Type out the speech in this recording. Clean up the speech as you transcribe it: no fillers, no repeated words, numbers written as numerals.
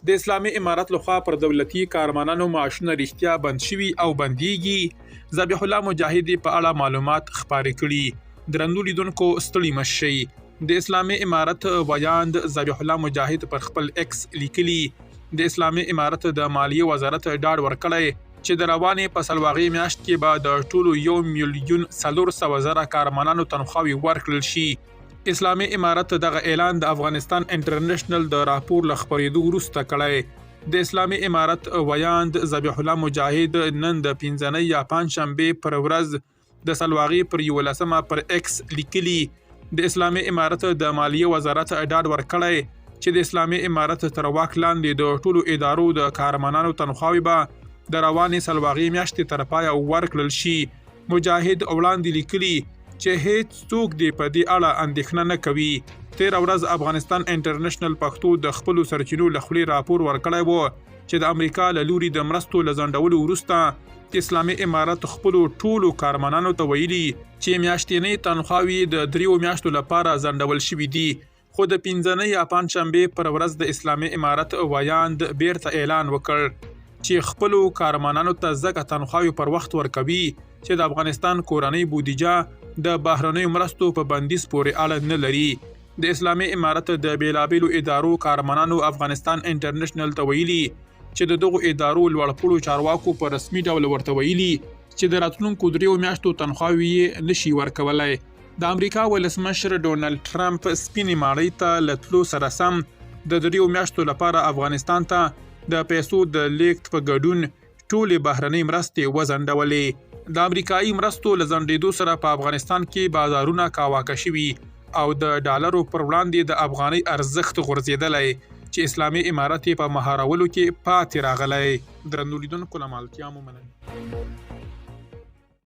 د اسلامي امارت لخوا پر دولتي کارمانانو معاشونه رښتیا بند شوي او بنديږي. ذبیح الله مجاهد په اړه معلومات خپاره کړي. درنو لیدونکو ستړي مه شئ. د اسلامي امارت ویاند ذبیح الله مجاهد پر خپل ایکس لیکلي د اسلامي امارت د مالیې وزارت ډاډ ورکړی چې د روانې په سلواغې میاشت کې به د ټولو 1,400,000 کارمانانو تنخواوې ورکړل شي. اسلامي امارت دغه اعلان د افغانستان انټرنیشنل د راپور له خپرېدو وروسته کړی. د اسلامي امارت ویاند ذبیح الله مجاهد نن د پنځنۍ یا پنجشنبې پر ورځ د سلواغې پر 11 پر ایکس لیکلي د اسلامي امارت د مالیې وزارت ډاډ ورکړی چې د اسلامي امارت تر واک لاندې د ټولو ادارو د کارمانانو تنخواوې به د روانې سلواغې میاشتې تر پایه ورکړل شي. مجاهد وړاندې لیکلي چې هیڅ څوک دې په دې اړه اندېښنه نه کوي. تېره ورځ افغانستان انټرنیشنل پښتو د خپلو سرچینو له خولې راپور ورکړی و چې د امریکا له لوري د مرستو له ځنډولو وروسته اسلامي امارت خپلو ټولو کارمانانو ته ویلي چې میاشتنۍ تنخواوې د 3 میاشتو لپاره ځنډول شوي دي. خو د پنځنۍ یا پنجشنبې پر ورځ د اسلامي امارت ویاند بیرته اعلان وکړ چې خپلو کارمانانو ته ځکه تنخواوې پر وخت ورکوي چې د افغانستان کورنۍ بودیجه د بهرنیو مرستو په بندیز پورې اړه نه لري. د اسلامي امارت د بیلابیلو ادارو کارمانانو افغانستان انټرنیشنل ته ویلي چې د دغو ادارو لوړپوړو چارواکو په رسمي ډول ورته ویلي چې د راتلونکو 3 میاشتو تنخواوې یې نشي ورکولی. د امریکا ولسمشر ډونالډ ټرمپ سپینې ماڼۍ ته له تلو سره سم د 3 میاشتو لپاره افغانستان ته د پیسو د لیږد په ګډون ټولې بهرنۍ مرستې وځنډولې. د امریکایي مرستو له ځنډېدو سره په افغانستان کې بازارونه کاواکه شوي او د ډالرو پر وړاندې د افغانۍ ارزښت غورځېدلی چې اسلامي امارت یې په مهارولو کې پاتې راغلی. درنو لیدونکو له مالتیا مو مننه.